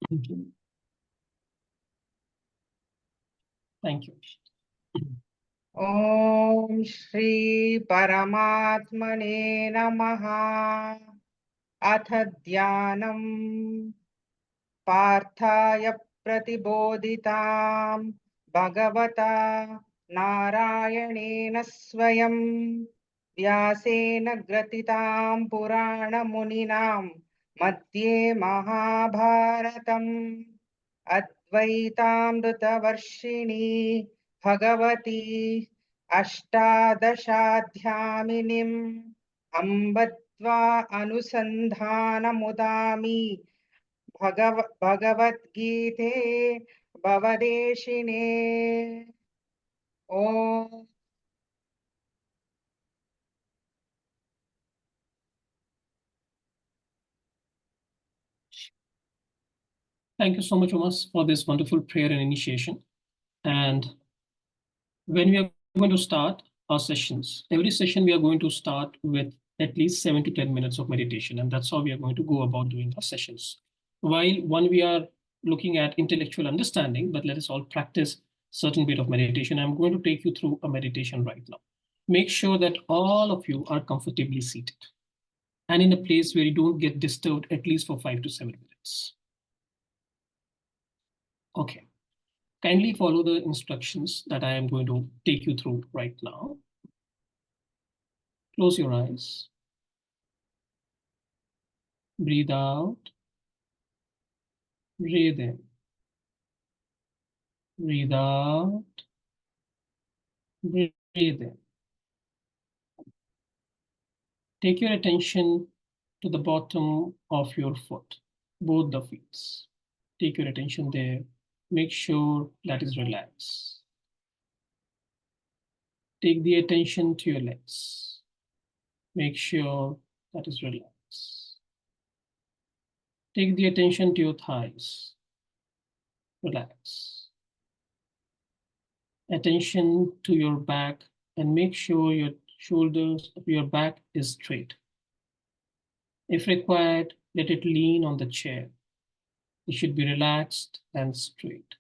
Thank you. Thank you. Om Shri Paramatmane Namaha. Atha Dhyanam Parthaya Pratibodhitam Bhagavata Narayanena Swayam Vyasena Gratitam Purana Muninam Madhye Mahabharatam Advaitamritavarshini Bhagavati Ashtadashaധ്യാമിനിം Ambadva Anusandhanamudami Bhagavad Gita Bhavadeshine. Om. Thank you so much, Umas, for this wonderful prayer and initiation. And when we are going to start our sessions, every session we are going to start with at least 7 to 10 minutes of meditation. And that's how we are going to go about doing our sessions. While one, we are looking at intellectual understanding, but let us all practice certain bit of meditation. I'm going to take you through a meditation right now. Make sure that all of you are comfortably seated and in a place where you don't get disturbed at least for 5 to 7 minutes. Okay. Kindly follow the instructions that I am going to take you through right now. Close your eyes. Breathe out. Breathe in. Breathe out. Breathe in. Take your attention to the bottom of your foot, both the feet. Take your attention there. Make sure that is relaxed. Take the attention to your legs. Make sure that is relaxed. Take the attention to your thighs. Relax. Attention to your back and make sure your shoulders of your back is straight. If required, let it lean on the chair. It should be relaxed and straight.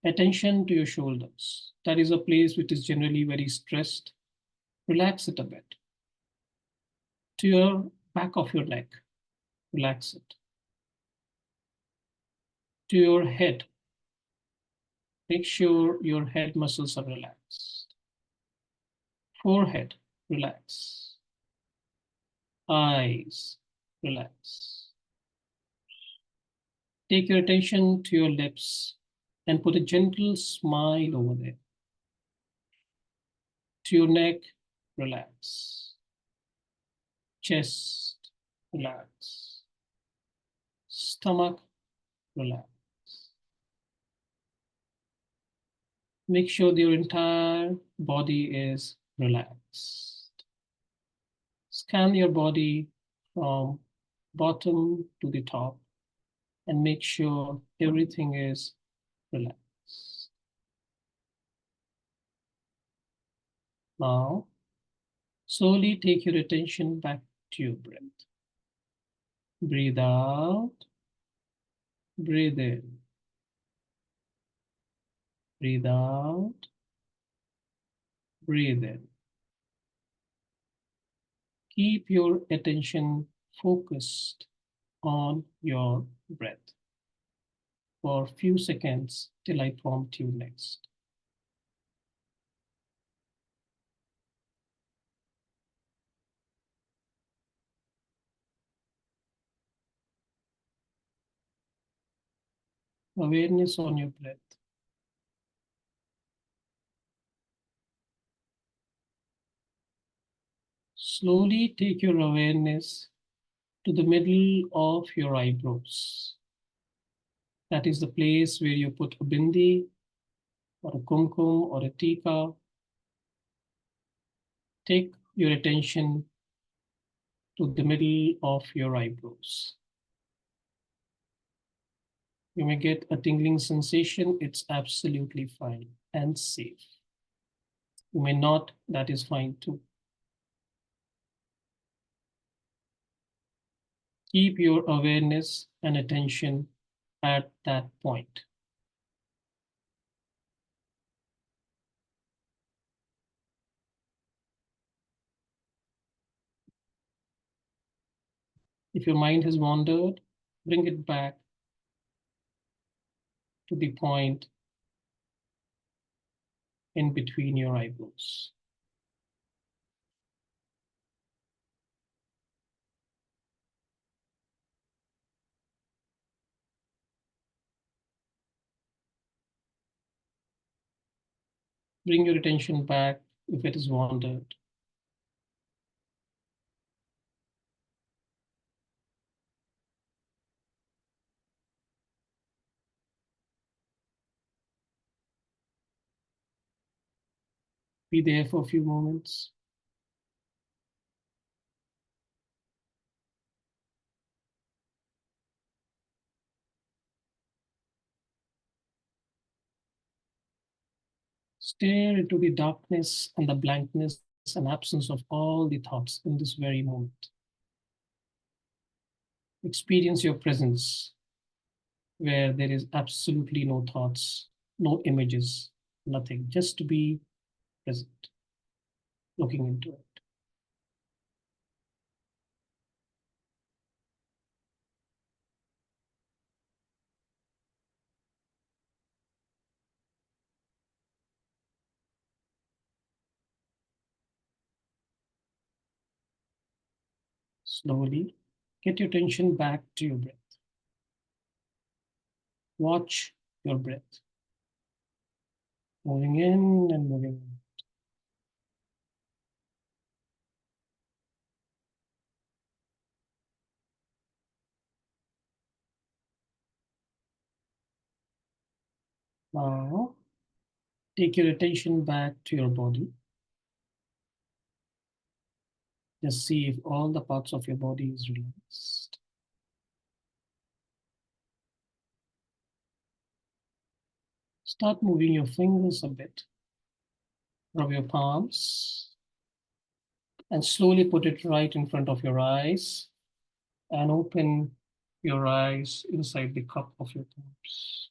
Attention to your shoulders. That is a place which is generally very stressed. Relax it a bit. To your back of your neck, relax it. To your head, make sure your head muscles are relaxed. Forehead, relax. Eyes, relax. Take your attention to your lips and put a gentle smile over there. To your neck, relax. Chest, relax. Stomach, relax. Make sure that your entire body is relaxed. Scan your body from bottom to the top and make sure everything is relaxed. Now, slowly take your attention back to your breath. Breathe out, breathe in. Breathe out, breathe in. Keep your attention focused on your breath for a few seconds till I prompt you next. Awareness on your breath. Slowly take your awareness to the middle of your eyebrows. That is the place where you put a bindi or a kumkum or a tika. Take your attention to the middle of your eyebrows. You may get a tingling sensation. It's absolutely fine and safe. You may not, that is fine too. Keep your awareness and attention at that point. If your mind has wandered, bring it back to the point in between your eyebrows. Bring your attention back if it has wandered. Be there for a few moments. Stare into the darkness and the blankness and absence of all the thoughts in this very moment. Experience your presence where there is absolutely no thoughts, no images, nothing, just to be present, looking into it. Slowly get your attention back to your breath. Watch your breath, moving in and moving out. Now, take your attention back to your body. Just see if all the parts of your body is relaxed. Start moving your fingers a bit. Rub your palms and slowly put it right in front of your eyes and open your eyes inside the cup of your palms.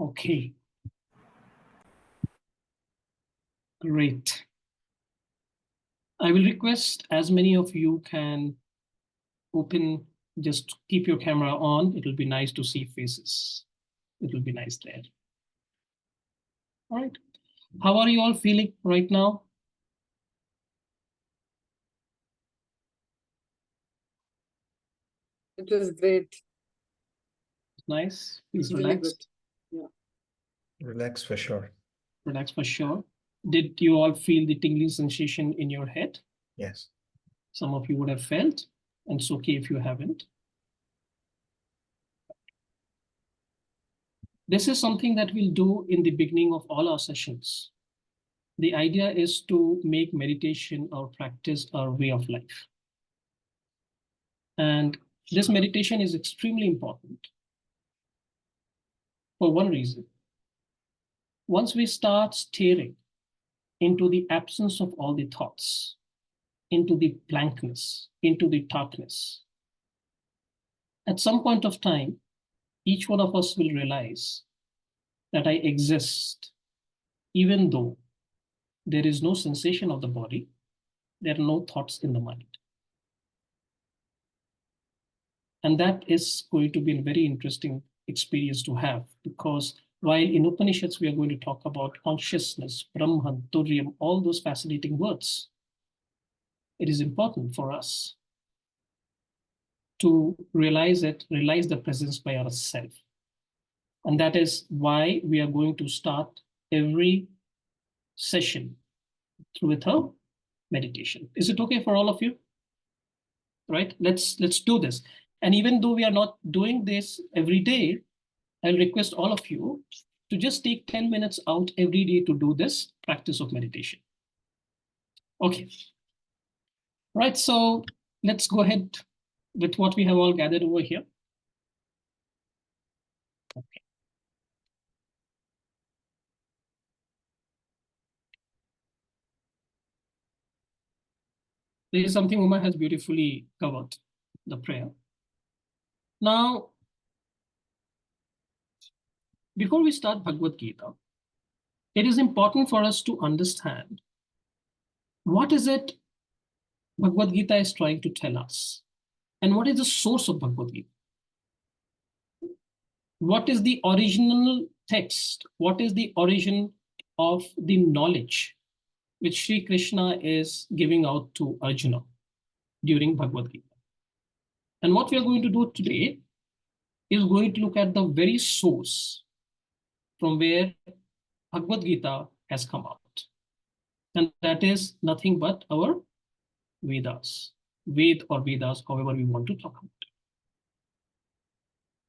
Okay. Great. I will request as many of you can open, just keep your camera on. It will be nice to see faces. It will be nice there. All right. How are you all feeling right now? It was great. Nice. Feels Really relaxed. good. Yeah. Relax for sure. Relaxed for sure. Did you all feel the tingling sensation in your head? Yes. Some of you would have felt, and it's okay if you haven't. This is something that we'll do in the beginning of all our sessions. The idea is to make meditation our practice, our way of life. And this meditation is extremely important for one reason. Once we start staring into the absence of all the thoughts, into the blankness, into the darkness, at some point of time, each one of us will realize that I exist, even though there is no sensation of the body, there are no thoughts in the mind. And that is going to be a very interesting experience to have, because while in Upanishads, we are going to talk about consciousness, Brahman, Turyam, all those fascinating words, it is important for us to realize it, realize the presence by ourselves. And that is why we are going to start every session with a meditation. Is it okay for all of you? Right? Let's do this. And even though we are not doing this every day, I'll request all of you to just take 10 minutes out every day to do this practice of meditation. Okay. Right, so let's go ahead with what we have all gathered over here. Okay. This is something Uma has beautifully covered, the prayer. Now, before we start Bhagwat Gita, it is important for us to understand what is it Bhagwat Gita is trying to tell us, and what is the source of Bhagwat Gita. What is the original text? What is the origin of the knowledge which Sri Krishna is giving out to Arjuna during Bhagwat Gita? And what we are going to do today is going to look at the very source from where Bhagwat Gita has come out. And that is nothing but our Vedas, Ved or Vedas, however we want to talk about it.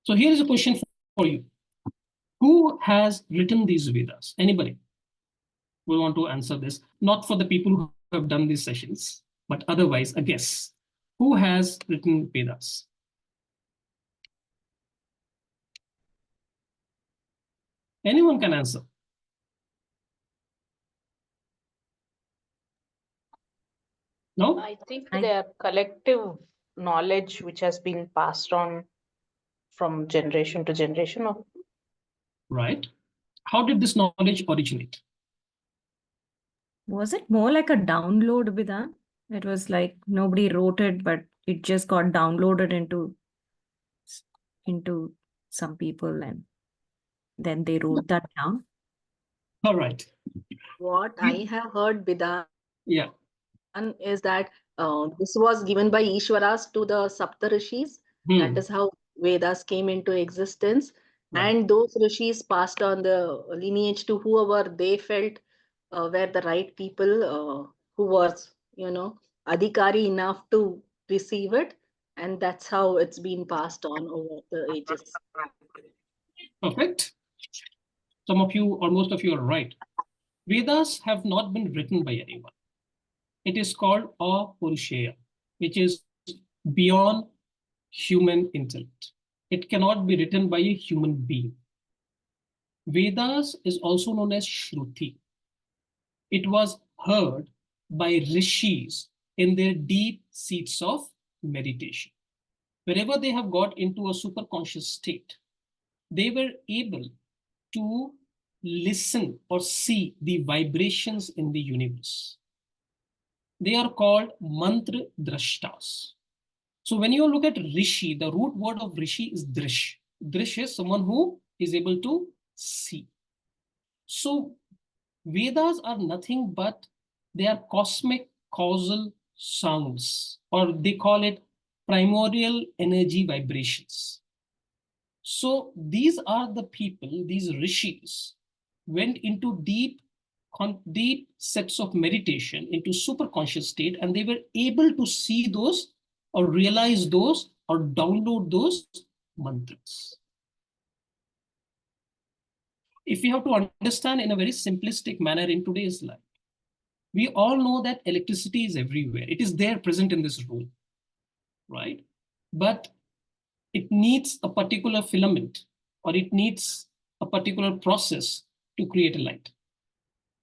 So here is a question for you. Who has written these Vedas? Anybody will want to answer this? Not for the people who have done these sessions, but otherwise a guess. Who has written Vedas? Anyone can answer. No? I think they are collective knowledge which has been passed on from generation to generation. Right. How did this knowledge originate? Was it more like a download, Bidan? It was like nobody wrote it, but it just got downloaded into some people, and then they wrote that down. All right. What I have heard, Bidan, Yeah. is that this was given by Ishwaras to the Sapta Rishis. That is how Vedas came into existence. Right. And those Rishis passed on the lineage to whoever they felt were the right people who was, adhikari enough to receive it. And that's how it's been passed on over the ages. Perfect. Some of you, or most of you, are right. Vedas have not been written by anyone. It is called apurusheya, which is beyond human intellect. It cannot be written by a human being. Vedas is also known as Shruti. It was heard by rishis in their deep seats of meditation. Wherever they have got into a superconscious state, they were able to listen or see the vibrations in the universe. They are called mantra drashtas. So when you look at rishi, the root word of rishi is drish. Drish is someone who is able to see. So Vedas are nothing but they are cosmic causal sounds, or they call it primordial energy vibrations. So these are the people, these rishis, went into deep sets of meditation, into super conscious state, and they were able to see those or realize those or download those mantras. If we have to understand in a very simplistic manner in today's life, we all know that electricity is everywhere. It is there present in this room, right? But it needs a particular filament, or it needs a particular process to create a light.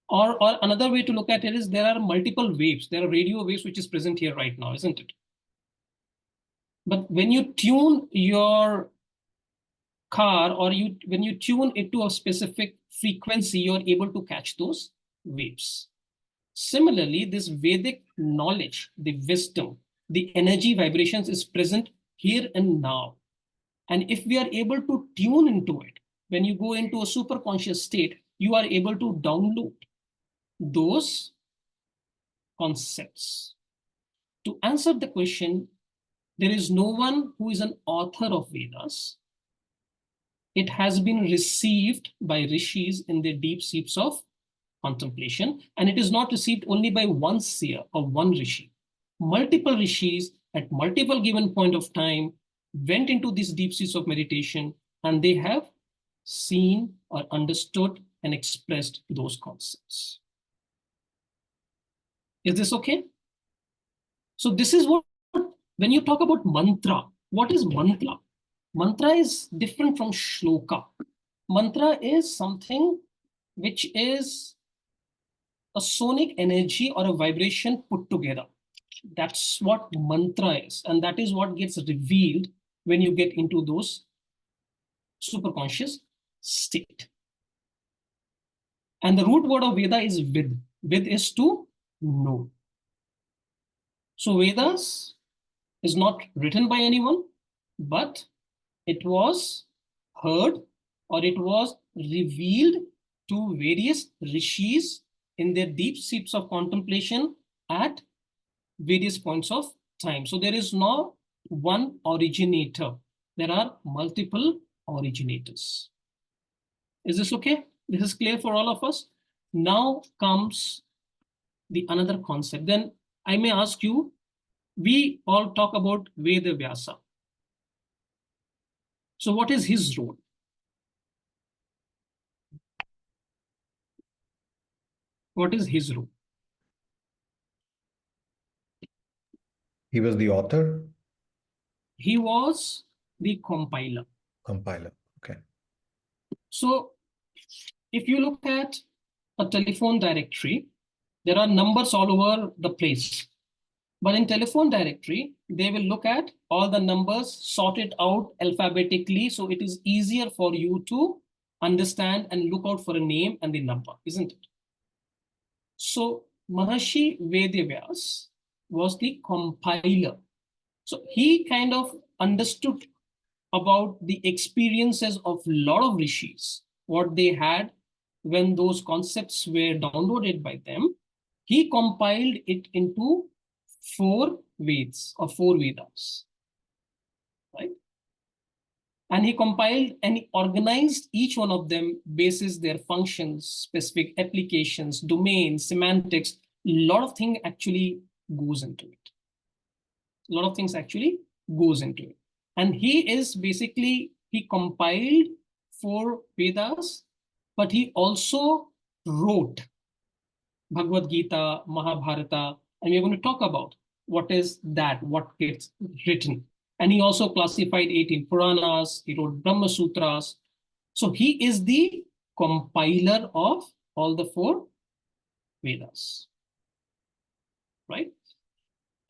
Or another way to look at it is there are multiple waves. There are radio waves which is present here right now, isn't it? But when you tune your car, or when you tune it to a specific frequency, you're able to catch those waves. Similarly, this Vedic knowledge, the wisdom, the energy vibrations is present here and now. And if we are able to tune into it, when you go into a super conscious state, you are able to download those concepts. To answer the question, there is no one who is an author of Vedas. It has been received by rishis in their deep seats of contemplation, and it is not received only by one seer or one rishi. Multiple rishis at multiple given point of time went into these deep seats of meditation, and they have seen or understood and expressed those concepts. Is this okay? So this is what, when you talk about mantra, what is mantra? Mantra is different from shloka. Mantra is something which is a sonic energy or a vibration put together. That's what mantra is. And that is what gets revealed when you get into those superconscious state. And the root word of Veda is vid. Vid is to know. So Vedas is not written by anyone, but it was heard or it was revealed to various rishis in their deep seats of contemplation at various points of time. So there is no one originator. There are multiple originators. Is this okay? This is clear for all of us. Now comes the another concept. Then I may ask you, we all talk about Veda Vyasa. So what is his role? What is his role? He was the author, He was the compiler. compiler. Okay. So if you look at a telephone directory, there are numbers all over the place. But in telephone directory, they will look at all the numbers, sort it out alphabetically, so it is easier for you to understand and look out for a name and the number, isn't it? So Maharshi Vedavyas was the compiler. So he kind of understood about the experiences of a lot of rishis, what they had when those concepts were downloaded by them. He compiled it into 4 Veds or 4 Vedas, right? And he compiled and he organized each one of them basis their functions, specific applications, domains, semantics. A lot of things actually goes into it. A lot of things actually goes into it. And he is basically, he compiled 4 Vedas, but he also wrote Bhagwat Gita, Mahabharata, and we're going to talk about what is that, what gets written. And he also classified 18 Puranas, he wrote Brahma Sutras. So he is the compiler of all the 4 Vedas, right?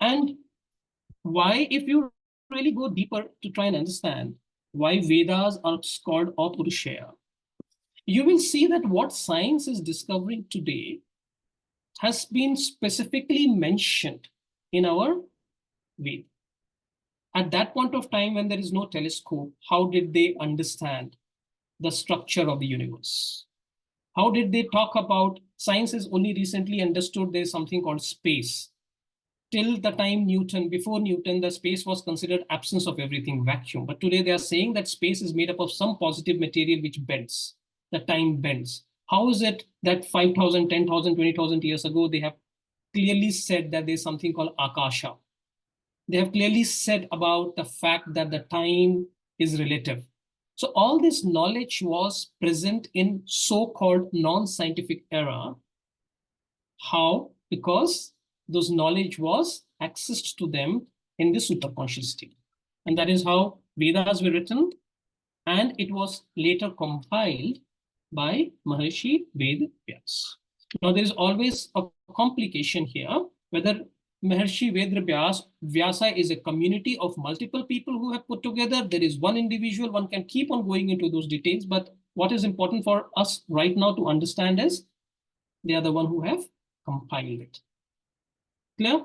And why, if you really go deeper to try and understand why Vedas are called Apurushaya, you will see that what science is discovering today has been specifically mentioned in our Veda. At that point of time when there is no telescope, how did they understand the structure of the universe? How did they talk about, science has only recently understood there's something called space. Till the time Newton, before Newton, the space was considered absence of everything, vacuum. But today they are saying that space is made up of some positive material which bends, the time bends. How is it that 5,000, 10,000, 20,000 years ago, they have clearly said that there's something called Akasha. They have clearly said about the fact that the time is relative. So all this knowledge was present in so-called non-scientific era. How? Because those knowledge was accessed to them in the superconscious state. And that is how Vedas were written, and it was later compiled by Maharshi Vedavyas. Now there is always a complication here, whether Maharshi Vyasa is a community of multiple people who have put together. There is one individual, one can keep on going into those details, but what is important for us right now to understand is they are the one who have compiled it. Clear?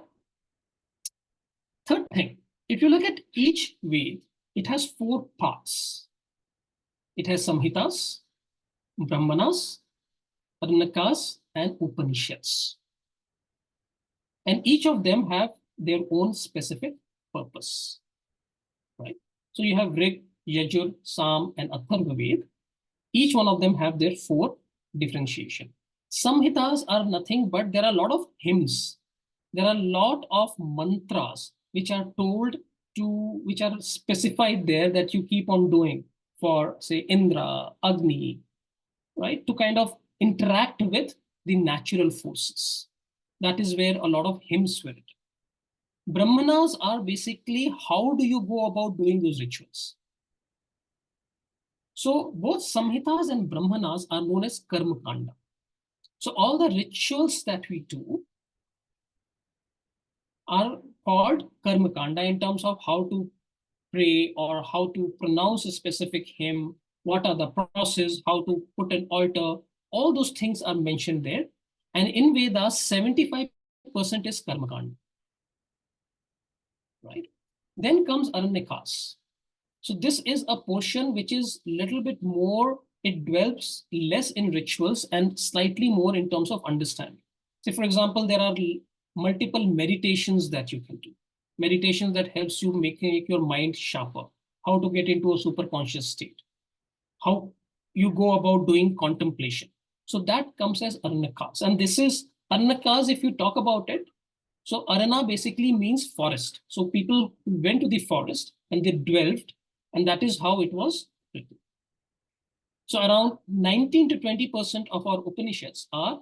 Third thing, if you look at each Ved, it has 4 parts. It has Samhitas, Brahmanas, Aranakas, and Upanishads. And each of them have their own specific purpose, right? So you have Rig, Yajur, Sam, and Atharva Ved. Each one of them have their 4 differentiation. Samhitas are nothing but there are a lot of hymns. There are a lot of mantras which are told to, which are specified there that you keep on doing for, say, Indra, Agni, right? To kind of interact with the natural forces. That is where a lot of hymns were written. Brahmanas are basically how do you go about doing those rituals. So both Samhitas and Brahmanas are known as Karma Kanda. So all the rituals that we do are called karmakanda in terms of how to pray or how to pronounce a specific hymn, what are the process, how to put an altar, all those things are mentioned there. And in Vedas, 75% is karmakanda, right? Then comes aranyakas. So this is a portion which is little bit more, it dwells less in rituals and slightly more in terms of understanding. Say, for example, there are multiple meditations that you can do. Meditations that helps you make your mind sharper, how to get into a super conscious state, how you go about doing contemplation. So that comes as aranyakas. And this is aranyakas, if you talk about it, so arana basically means forest. So people went to the forest and they dwelled, and that is how it was written. So around 19 to 20% of our Upanishads are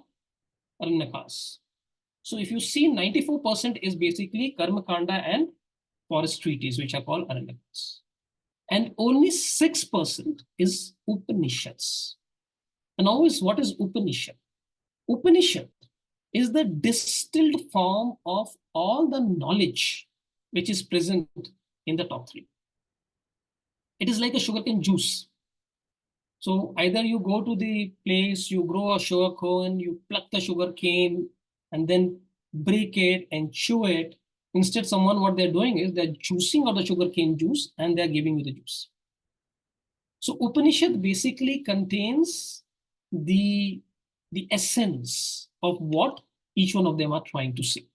aranyakas. So if you see, 94% is basically karmakanda and forest treaties, which are called aranyakas. And only 6% is Upanishads. And always, what is Upanishad? Upanishad is the distilled form of all the knowledge which is present in the top three. It is like a sugarcane juice. So either you go to the place, you grow a sugarcane, you pluck the sugarcane, and then break it and chew it. Instead, what they're doing is they're juicing out the sugarcane juice and they're giving you the juice. So Upanishad basically contains the essence of what each one of them are trying to say.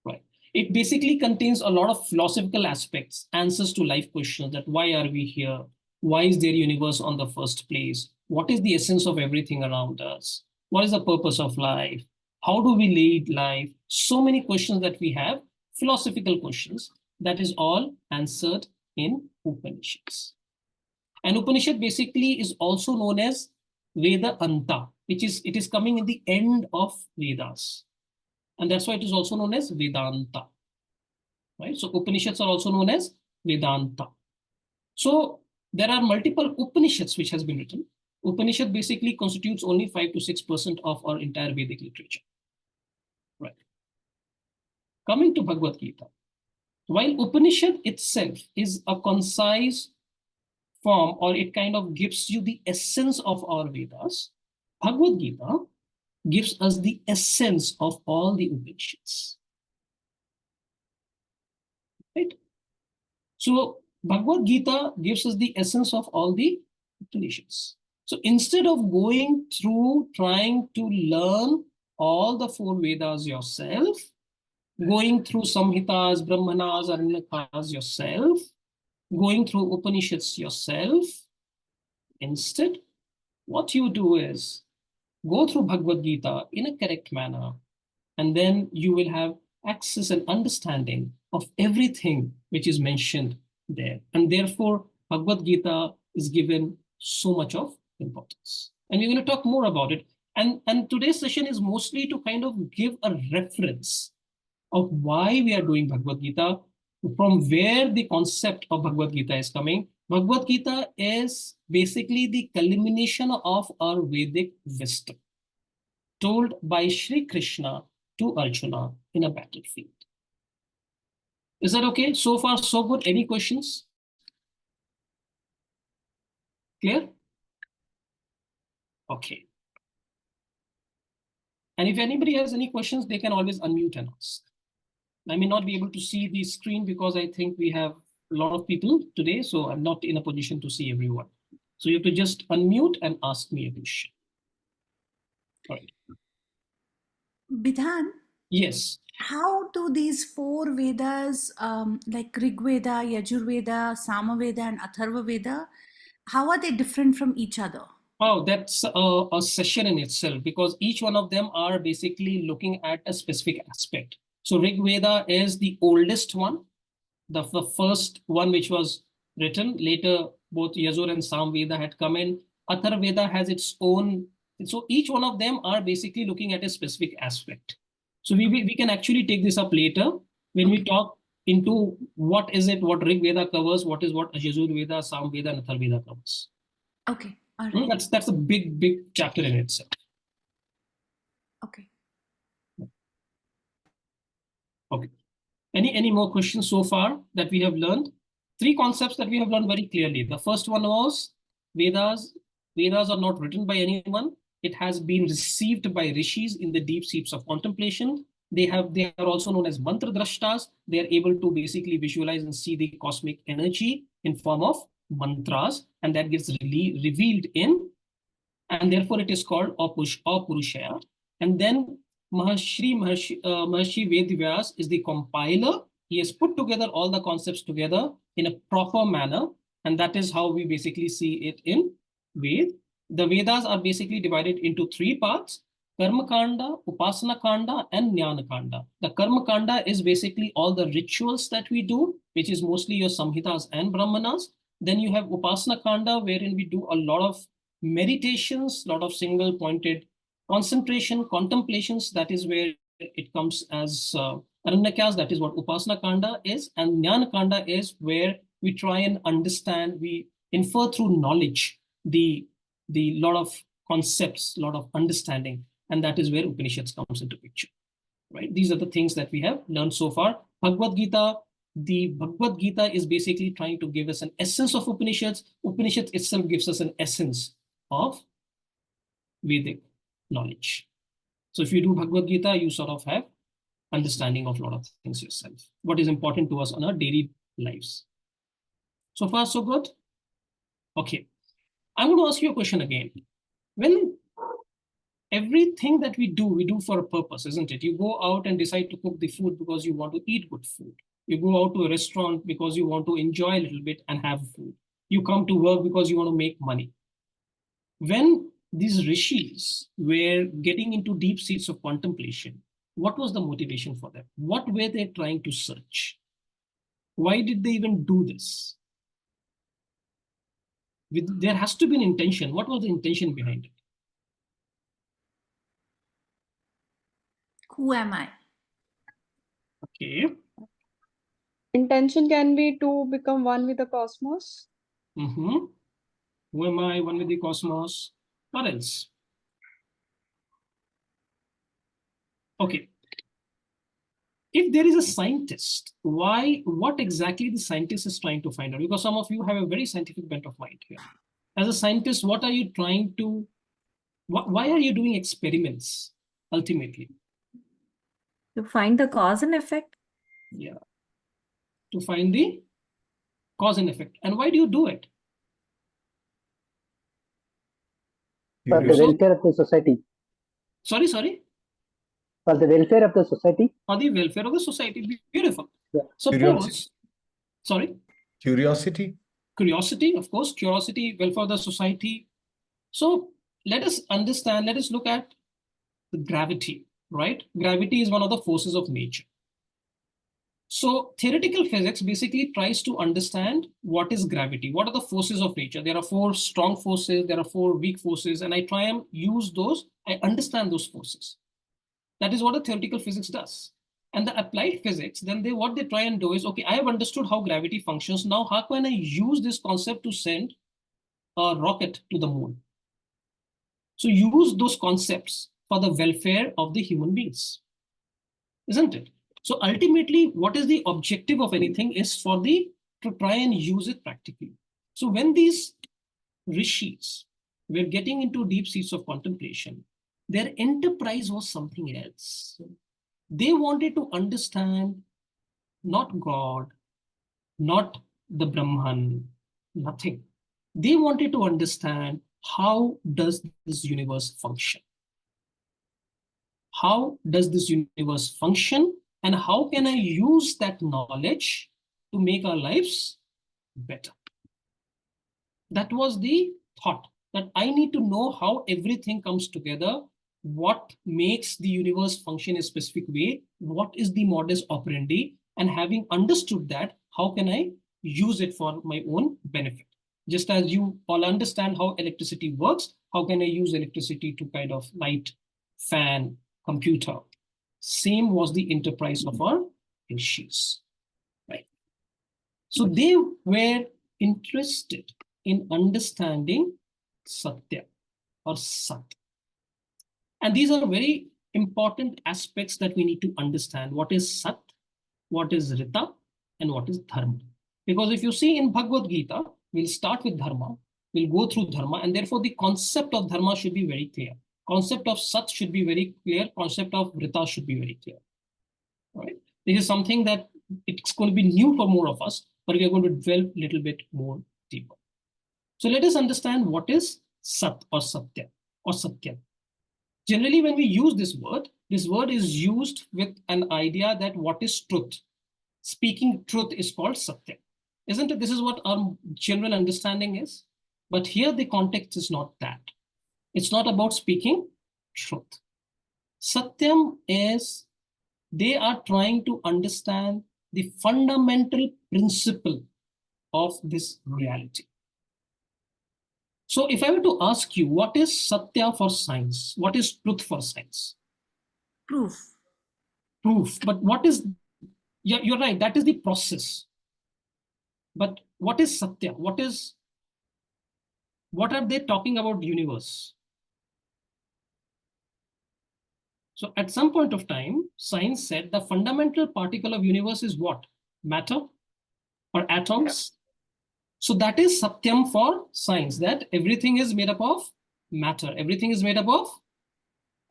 Right. It basically contains a lot of philosophical aspects, answers to life questions, that why are we here? Why is there universe on the first place? What is the essence of everything around us? What is the purpose of life? How do we lead life? So many questions that we have, philosophical questions, that is all answered in Upanishads. And Upanishad basically is also known as Veda Anta, which is, it is coming in the end of Vedas. And that's why it is also known as Vedanta. Right? So Upanishads are also known as Vedanta. So there are multiple Upanishads which has been written. Upanishad basically constitutes only 5 to 6% of our entire Vedic literature. Right. Coming to Bhagwat Gita. While Upanishad itself is a concise form, or it kind of gives you the essence of our Vedas, Bhagwat Gita gives us the essence of all the Upanishads. Right? So Bhagwat Gita gives us the essence of all the Upanishads. So instead of going through trying to learn all the 4 Vedas yourself, going through Samhitas, Brahmanas, Aranyakas yourself, going through Upanishads yourself, instead, what you do is go through Bhagavad Gita in a correct manner, and then you will have access and understanding of everything which is mentioned there. And therefore, Bhagavad Gita is given so much of importance. And we're going to talk more about it. And today's session is mostly to kind of give a reference of why we are doing Bhagavad Gita, from where the concept of Bhagavad Gita is coming. Bhagavad Gita is basically the culmination of our Vedic wisdom, told by Sri Krishna to Arjuna in a battlefield. Is that okay? So far, so good. Any questions? Clear? Okay. And if anybody has any questions, they can always unmute and ask. I may not be able to see the screen because I think we have a lot of people today, so I'm not in a position to see everyone. So you have to just unmute and ask me a question. All right. Bidhan, Yes. how do these 4 Vedas, like Rig Veda, Yajur Veda, Sama Veda, and Atharva Veda, how are they different from each other? Oh, that's a session in itself, because each one of them are basically looking at a specific aspect. So Rig Veda is the oldest one, the first one which was written. Later, both Yajur and Sam Veda had come in. Atharva Veda has its own. So each one of them are basically looking at a specific aspect. So we can actually take this up later when we talk into what is it, what Rig Veda covers, what Yajur Veda, Sam Veda, and Atharva Veda covers. Okay, all right. That's a big chapter in itself. Okay. Okay. Any more questions so far that we have learned? 3 concepts that we have learned very clearly. The first one was Vedas. Vedas are not written by anyone. It has been received by rishis in the deep seats of contemplation. They are also known as mantra drashtas. They are able to basically visualize and see the cosmic energy in form of mantras, and that gets revealed in, and therefore it is called Apurushaya. And then Maharishi Vedvyas is the compiler. He has put together all the concepts together in a proper manner, and that is how we basically see it in Ved. The Vedas are basically divided into 3 parts: Karma Kanda, Upasana Kanda, and Jnana Kanda. The Karma Kanda is basically all the rituals that we do, which is mostly your Samhitas and Brahmanas. Then you have Upasana Kanda, wherein we do a lot of meditations, a lot of single pointed concentration, contemplations. That is where it comes as Aranyakas. That is what Upasana Kanda is. And Jnana Kanda is where we try and understand, we infer through knowledge the lot of concepts, lot of understanding. And that is where Upanishads comes into picture, right? These are the things that we have learned so far. Bhagwat Gita, the Bhagwat Gita is basically trying to give us an essence of Upanishads. Upanishads itself gives us an essence of Vedic knowledge. So if you do Bhagwat Gita, you sort of have understanding of a lot of things yourself. What is important to us on our daily lives. So far, so good? Okay. I'm going to ask you a question again. When everything that we do for a purpose, isn't it? You go out and decide to cook the food because you want to eat good food. You go out to a restaurant because you want to enjoy a little bit and have food. You come to work because you want to make money. When these rishis were getting into deep seats of contemplation, what was the motivation for them? What were they trying to search? Why did they even do this? There has to be an intention. What was the intention behind it? Who am I? Okay. Intention can be to become one with the cosmos. Who am I? One with the cosmos. What else? Okay. If there is a scientist, what exactly the scientist is trying to find out? Because some of you have a very scientific bent of mind here. As a scientist, what are you trying to, why are you doing experiments ultimately? To find the cause and effect. Yeah. To find the cause and effect. And why do you do it? For the welfare of the society. Sorry. For the welfare of the society. For the welfare of the society. Beautiful. Yeah. Suppose, sorry? Curiosity. Curiosity, of course. Curiosity, welfare of the society. So let us understand, let us look at the gravity, right? Gravity is one of the forces of nature. So theoretical physics basically tries to understand what is gravity, what are the forces of nature. There are 4 strong forces, there are 4 weak forces, and I try and use those, I understand those forces. That is what a theoretical physics does. And the applied physics, then what they try and do is, okay, I have understood how gravity functions. Now, how can I use this concept to send a rocket to the moon? So use those concepts for the welfare of the human beings, isn't it? So ultimately, what is the objective of anything is to try and use it practically. So when these rishis were getting into deep seats of contemplation, their enterprise was something else. They wanted to understand not God, not the Brahman, nothing. They wanted to understand, how does this universe function? How does this universe function? And how can I use that knowledge to make our lives better? That was the thought, that I need to know how everything comes together, what makes the universe function in a specific way, what is the modus operandi, and having understood that, how can I use it for my own benefit? Just as you all understand how electricity works, how can I use electricity to kind of light, fan, computer? Same was the enterprise of our rishis, right? So they were interested in understanding Satya or Sat. And these are very important aspects that we need to understand. What is Sat what is Rita, and what is Dharma. Because if you see in Bhagwat Gita, we'll start with Dharma, we'll go through Dharma, and therefore the concept of Dharma should be very clear. Concept of Sat should be very clear. Concept of Rita should be very clear. All right? This is something that it's going to be new for more of us, but we are going to delve a little bit more deeper. So let us understand what is Sat or Satya or Satya. Generally, when we use this word is used with an idea that what is truth. Speaking truth is called Satya. Isn't it? This is what our general understanding is. But here the context is not that. It's not about speaking truth. Satyam is, they are trying to understand the fundamental principle of this reality. So if I were to ask you, what is Satya for science? What is truth for science? Proof. Proof. But what is, yeah, you're right, that is the process. But what is Satya? What are they talking about universe? So at some point of time, science said the fundamental particle of universe is what? Matter or atoms? So that is Satyam for science, that everything is made up of matter. Everything is made up of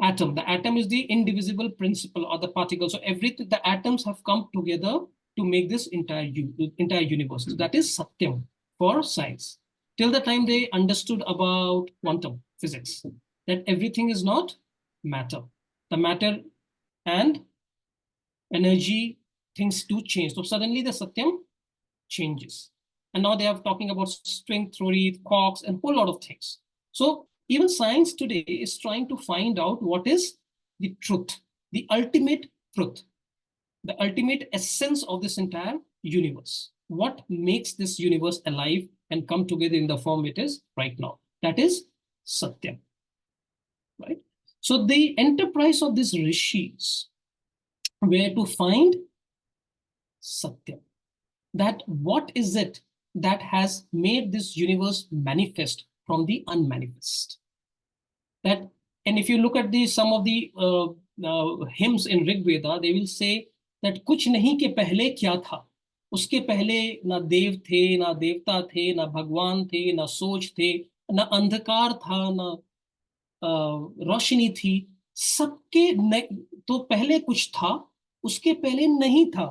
atom. The atom is the indivisible principle or the particle. So everything, the atoms have come together to make this entire universe. So that is Satyam for science. Till the time they understood about quantum physics, that everything is not matter. The matter and energy, things do change. So suddenly the Satyam changes. And now they are talking about string theory, quarks, and a whole lot of things. So even science today is trying to find out what is the truth, the ultimate truth, the ultimate essence of this entire universe. What makes this universe alive and come together in the form it is right now? That is Satyam, right? So the enterprise of these rishis were to find Satyam. That what is it that has made this universe manifest from the unmanifest? That, and if you look at some of the hymns in Rig Veda, they will say that कुछ नहीं के पहले क्या था, उसके पहले ना देव थे, ना देवता थे, ना भगवान थे, ना सोच थे, ना अंधकार था, ना रोशनी थी, सबके तो पहले कुछ था, उसके पहले नहीं था,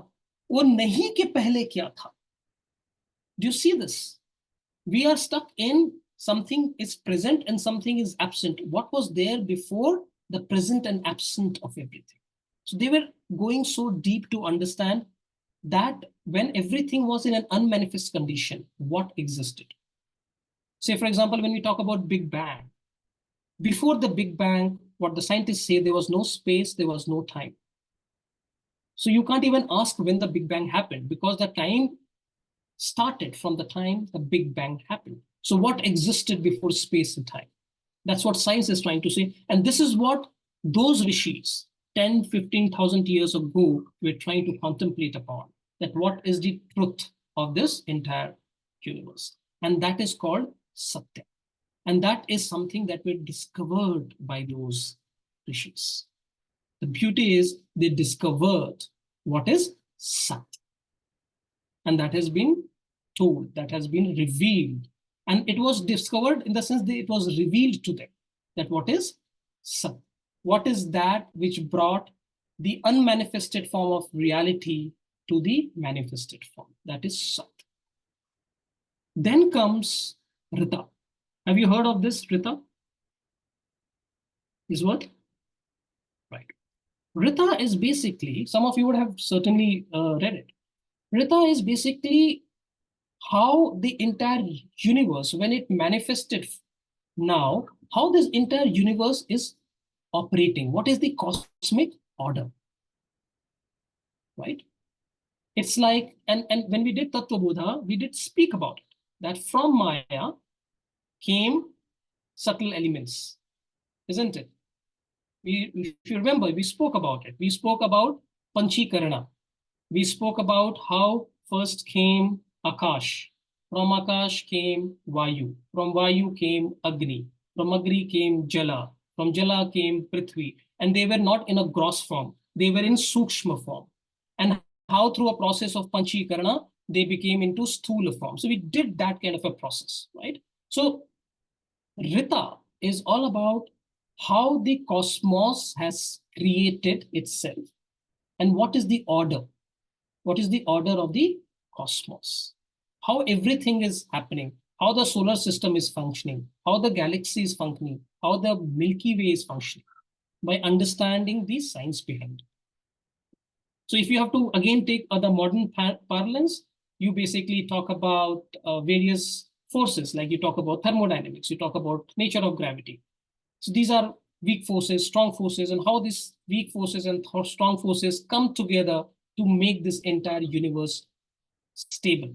वो नहीं के पहले क्या था? Do you see this? We are stuck in something is present and something is absent. What was there before the present and absent of everything? So they were going so deep to understand that when everything was in an unmanifest condition, what existed? Say, for example, when we talk about Big Bang, before the Big Bang, what the scientists say, there was no space, there was no time. So you can't even ask when the Big Bang happened, because the time started from the time the Big Bang happened. So what existed before space and time? That's what science is trying to say. And this is what those rishis 10, 15,000 years ago were trying to contemplate upon, that what is the truth of this entire universe? And that is called Satya. And that is something that were discovered by those rishis. The beauty is they discovered what is Sat. And that has been told, that has been revealed. And it was discovered in the sense that it was revealed to them, that what is Sat? What is that which brought the unmanifested form of reality to the manifested form? That is Sat. Then comes Rita. Have you heard of this, Rita? Is what? Right. Rita is basically, some of you would have certainly read it. Rita is basically how the entire universe, when it manifested now, how this entire universe is operating. What is the cosmic order? Right? It's like, and when we did Tattva Bodha, we did speak about it, that from Maya came subtle elements, isn't it? If you remember, we spoke about it. We spoke about Panchikarana. We spoke about how first came Akash. From Akash came Vayu. From Vayu came Agni. From Agni came Jala. From Jala came Prithvi. And they were not in a gross form. They were in Sukshma form. And how through a process of panchikarana, they became into sthula form. So we did that kind of a process, right? So Rita is all about how the cosmos has created itself and what is the order. What is the order of the cosmos? How everything is happening, how the solar system is functioning, how the galaxy is functioning, how the Milky Way is functioning, by understanding the science behind it. So if you have to again take the modern parlance, you basically talk about various forces, like you talk about thermodynamics, you talk about nature of gravity. So these are weak forces, strong forces, and how these weak forces and strong forces come together to make this entire universe stable,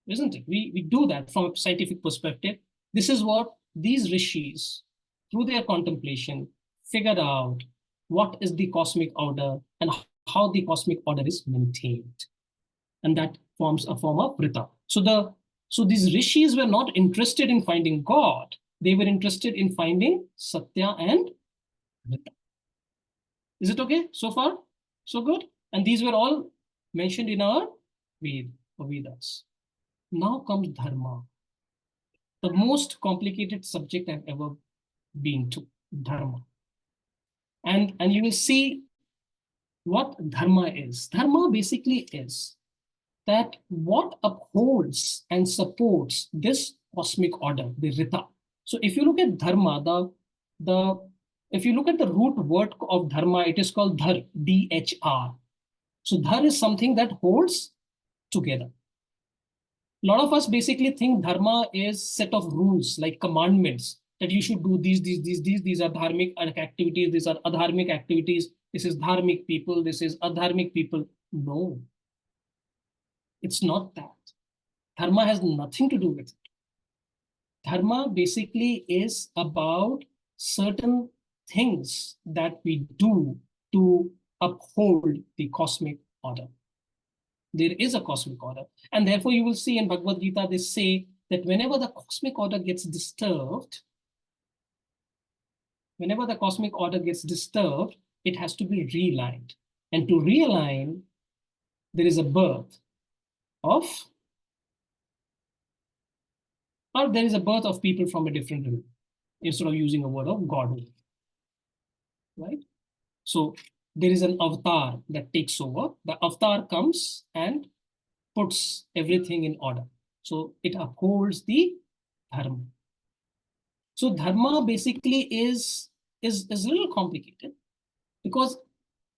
isn't it? We do that from a scientific perspective. This is what these rishis, through their contemplation, figured out what is the cosmic order and how the cosmic order is maintained. And that forms a form of Rita. So these rishis were not interested in finding God. They were interested in finding Satya and Rita. Is it okay so far? So good? And these were all mentioned in our Vedas. Now comes Dharma, the most complicated subject I've ever been to, Dharma. And you will see what Dharma is. Dharma basically is that what upholds and supports this cosmic order, the Rita. So if you look at Dharma, if you look at the root word of Dharma, it is called Dhar, D-H-R. So Dhar is something that holds together. A lot of us basically think Dharma is set of rules, like commandments, that you should do these are dharmic activities, these are adharmic activities, this is dharmic people, this is adharmic people. No, it's not that. Dharma has nothing to do with it. Dharma basically is about certain things that we do to uphold the cosmic order. There is a cosmic order. And therefore, you will see in Bhagwat Gita, they say that whenever the cosmic order gets disturbed, it has to be realigned. And to realign, there is a birth of, or there is a birth of people from a different religion, instead of using a word of God, right? So there is an avatar that takes over. The avatar comes and puts everything in order. So it upholds the dharma. So dharma basically is a little complicated because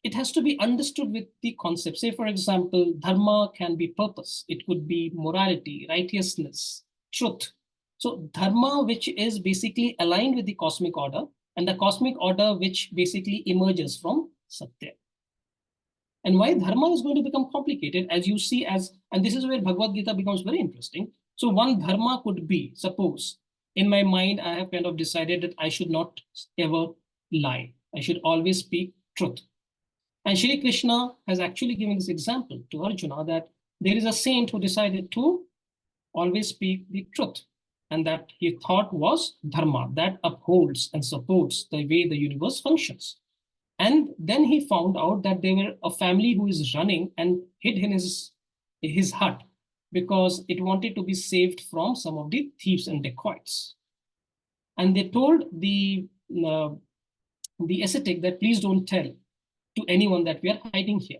it has to be understood with the concept. Say, for example, dharma can be purpose. It could be morality, righteousness, truth. So dharma, which is basically aligned with the cosmic order, and the cosmic order which basically emerges from Satya. And why dharma is going to become complicated, as you see, and this is where Bhagavad Gita becomes very interesting. So one dharma could be, suppose, in my mind, I have kind of decided that I should not ever lie. I should always speak truth. And Shri Krishna has actually given this example to Arjuna that there is a saint who decided to always speak the truth. And that he thought was dharma, that upholds and supports the way the universe functions. And then he found out that there were a family who is running and hid in his hut because it wanted to be saved from some of the thieves and dacoits. And they told the ascetic that please don't tell to anyone that we are hiding here.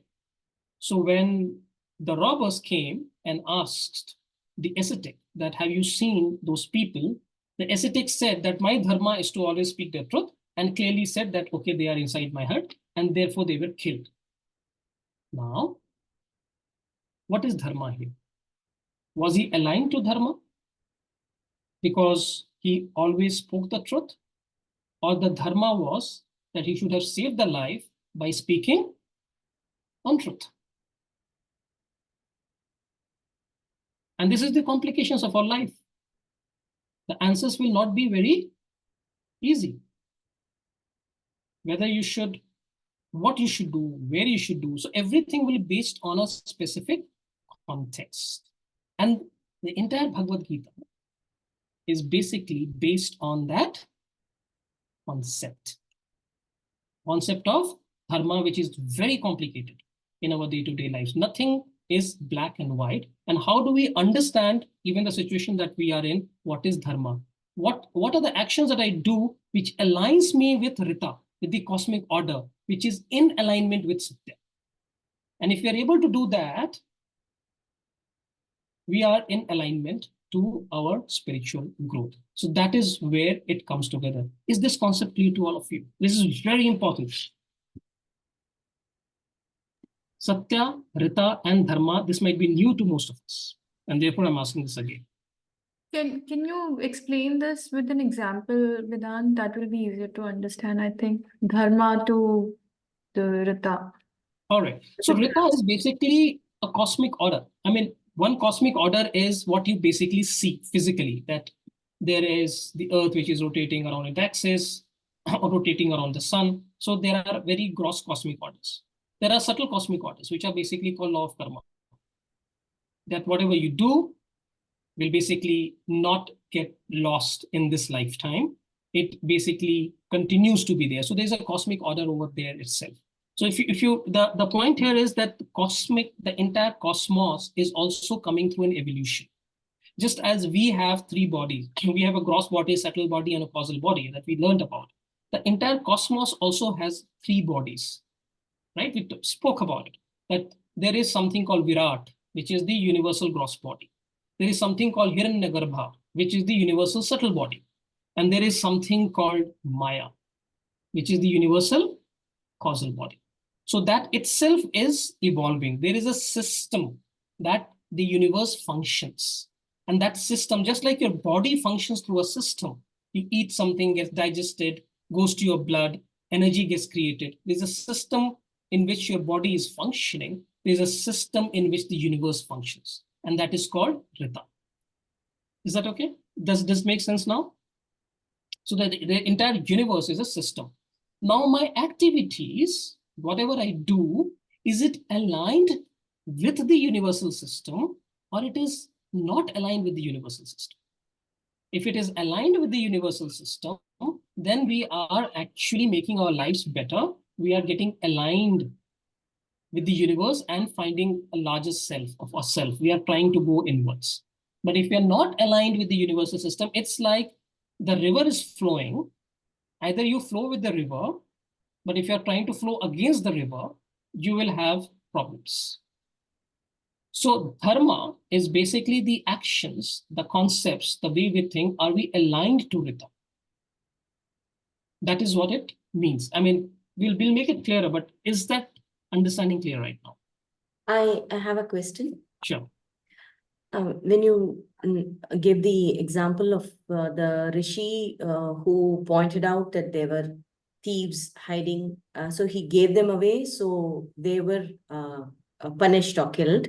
So when the robbers came and asked the ascetic that have you seen those people, the ascetic said that my dharma is to always speak the truth, and clearly said that, okay, they are inside my hut, and therefore they were killed. Now, what is dharma here? Was he aligned to dharma because he always spoke the truth? Or the dharma was that he should have saved the life by speaking untruth? And this is the complications of our life. The answers will not be very easy. Whether you should, what you should do, where you should do. So everything will be based on a specific context. And the entire Bhagavad Gita is basically based on that concept of dharma, which is very complicated. in our day-to-day lives. Nothing is black and white. And how do we understand even the situation that we are in? What is dharma? What are the actions that I do which aligns me with Rita, with the cosmic order, which is in alignment with Satya? And if we are able to do that, we are in alignment to our spiritual growth. So that is where it comes together. Is this concept clear to all of you? This is very important. Satya, Rita, and Dharma, this might be new to most of us. And therefore, I'm asking this again. Can you explain this with an example, Vedant? That will be easier to understand, I think. Dharma to the Rita. All right. So Rita is basically a cosmic order. I mean, one cosmic order is what you basically see physically, that there is the earth which is rotating around its axis or rotating around the sun. So there are very gross cosmic orders. There are subtle cosmic orders, which are basically called law of karma. That whatever you do will basically not get lost in this lifetime. It basically continues to be there. So there's a cosmic order over there itself. So the point here is that the entire cosmos is also coming through an evolution. Just as we have three bodies, we have a gross body, subtle body, and a causal body that we learned about. The entire cosmos also has three bodies, right? We spoke about it, that there is something called Virat, which is the universal gross body. There is something called Hiranyagarbha, which is the universal subtle body. And there is something called Maya, which is the universal causal body. So that itself is evolving. There is a system that the universe functions. And that system, just like your body functions through a system, you eat something, gets digested, goes to your blood, energy gets created. There's a system in which your body is functioning. There's a system in which the universe functions. And that is called Rita. Is that okay? Does this make sense now? So that the entire universe is a system. Now my activities, whatever I do, is it aligned with the universal system or it is not aligned with the universal system? If it is aligned with the universal system, then we are actually making our lives better. We are getting aligned with the universe and finding a larger self of ourselves. We are trying to go inwards. But if we are not aligned with the universal system, it's like the river is flowing. Either you flow with the river, but if you're trying to flow against the river, you will have problems. So dharma is basically the actions, the concepts, the way we think. Are we aligned to Rita? That is what it means. I mean, we'll make it clearer, but is that understanding clear right now? I have a question. Sure. When you gave the example of the rishi who pointed out that there were thieves hiding, so he gave them away, so they were punished or killed.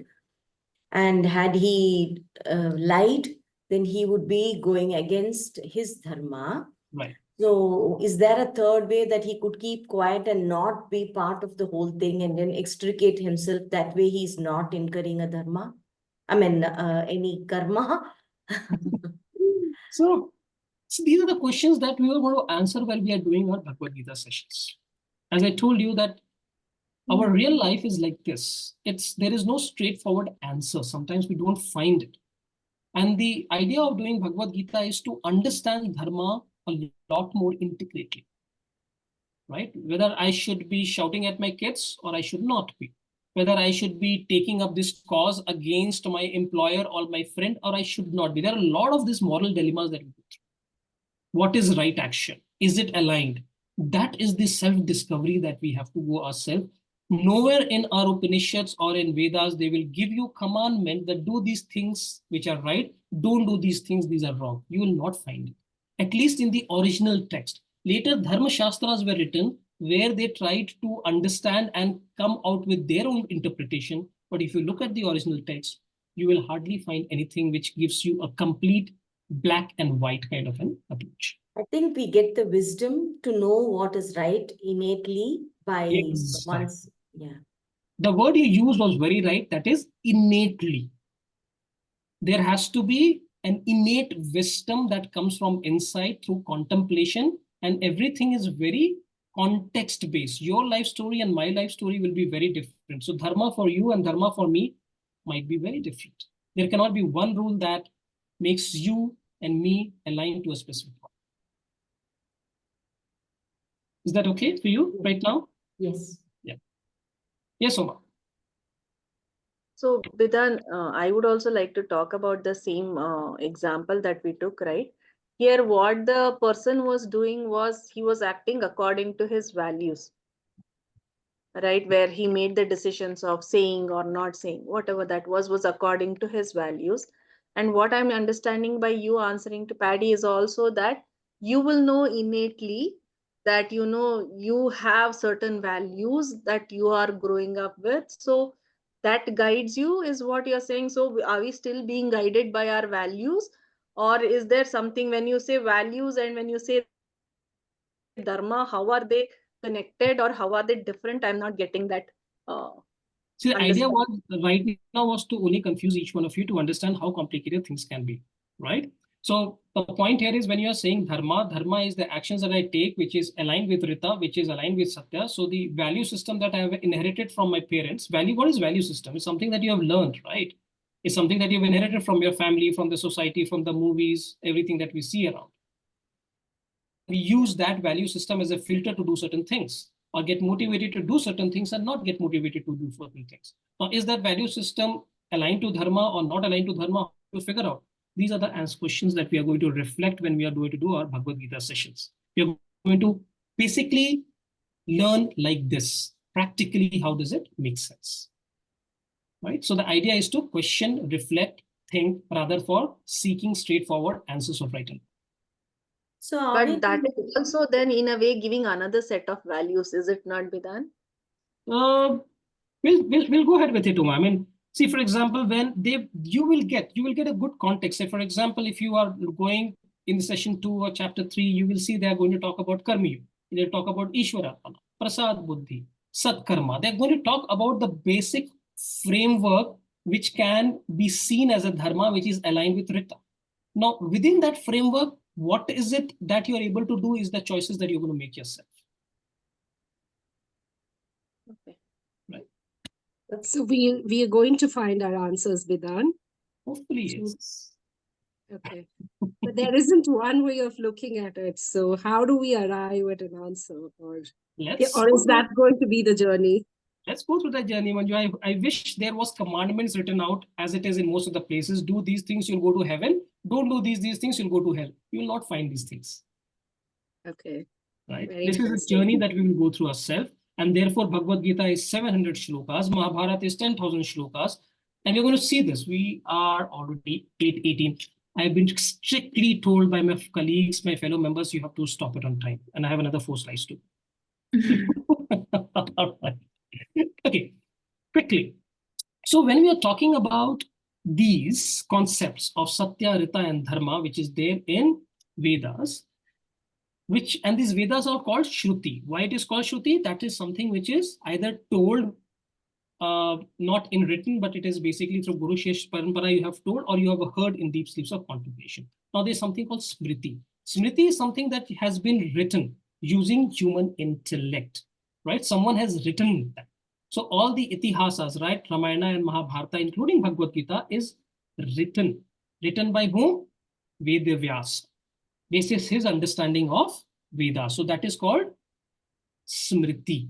And had he lied, then he would be going against his dharma. Right. So is there a third way that he could keep quiet and not be part of the whole thing and then extricate himself? That way he's not incurring a dharma? I mean, any karma? So these are the questions that we are going to answer while we are doing our Bhagwat Gita sessions. As I told you that our real life is like this. There is no straightforward answer. Sometimes we don't find it. And the idea of doing Bhagwat Gita is to understand dharma a lot more intricately, right? Whether I should be shouting at my kids or I should not be. Whether I should be taking up this cause against my employer or my friend or I should not be. There are a lot of these moral dilemmas that we go through. What is right action? Is it aligned? That is the self-discovery that we have to go ourselves. Nowhere in our Upanishads or in Vedas, they will give you commandment that do these things which are right, don't do these things, these are wrong. You will not find it. At least in the original text. Later, Dharma Shastras were written where they tried to understand and come out with their own interpretation. But if you look at the original text, you will hardly find anything which gives you a complete black and white kind of an approach. I think we get the wisdom to know what is right innately by once. Yeah. The word you used was very right. That is innately. There has to be an innate wisdom that comes from inside through contemplation, and everything is very context based. Your life story and my life story will be very different. So dharma for you and dharma for me might be very different. There cannot be one rule that makes you and me align to a specific one. Is that okay for you right now? Yes. Yeah. Yes, Oma. So, Bidan, I would also like to talk about the same example that we took, right? Here, what the person was doing was he was acting according to his values, right? Where he made the decisions of saying or not saying, whatever that was according to his values. And what I'm understanding by you answering to Paddy is also that you will know innately that you have certain values that you are growing up with. So that guides you, is what you're saying. So are we still being guided by our values, or is there something when you say values and when you say dharma, how are they connected or how are they different? I'm not getting that. See, the idea Understand. was right now was to only confuse each one of you to understand how complicated things can be, right? So the point here is when you are saying dharma, dharma is the actions that I take, which is aligned with Rita, which is aligned with Satya. So the value system that I have inherited from my parents, value, what is value system? It's something that you have learned, right? It's something that you've inherited from your family, from the society, from the movies, everything that we see around. We use that value system as a filter to do certain things or get motivated to do certain things and not get motivated to do certain things. Now, is that value system aligned to dharma or not aligned to dharma? To figure out. These are the questions that we are going to reflect when we are going to do our Bhagwat Gita sessions. We are going to basically learn like this. Practically, how does it make sense? Right? So the idea is to question, reflect, think, rather for seeking straightforward answers of right and wrong. So are we But that is also then in a way giving another set of values, is it not, Bidan? We'll go ahead with it, Uma. I mean, see, for example, when you will get a good context. Say, for example, if you are going in session 2 or chapter 3, you will see they are going to talk about karmi. They'll talk about Ishwararpana, Prasad Buddhi, Satkarma. They're going to talk about the basic framework which can be seen as a dharma, which is aligned with Rita. Now, within that framework, what is it that you are able to do is the choices that you're going to make yourself. Okay. Right. So we are going to find our answers, Bidan. Hopefully, yes. Okay. But there isn't one way of looking at it. So how do we arrive at an answer? Or is that going to be the journey? Let's go through that journey, Manju. I wish there was commandments written out as it is in most of the places. Do these things, you'll go to heaven. Don't do these things, you'll go to hell. You will not find these things. Okay. Right? Very This is a journey that we will go through ourselves. And therefore, Bhagwat Gita is 700 shlokas. Mahabharata is 10,000 shlokas. And we're going to see this. We are already 8:18. I've been strictly told by my colleagues, my fellow members, you have to stop it on time. And I have another 4 slides too. All right. Okay, quickly. So when we are talking about these concepts of Satya, Rita, and Dharma, which is there in Vedas, and these Vedas are called Shruti. Why it is called Shruti? That is something which is either told, not in written, but it is basically through Guru Shesh Parampara you have told, or you have heard in deep sleeps of contemplation. Now there's something called Smriti. Smriti is something that has been written using human intellect, right? Someone has written that. So all the itihasas, right, Ramayana and Mahabharata, including Bhagwat Gita, is written. Written by whom? Vedavyas. This is his understanding of Veda. So that is called Smriti,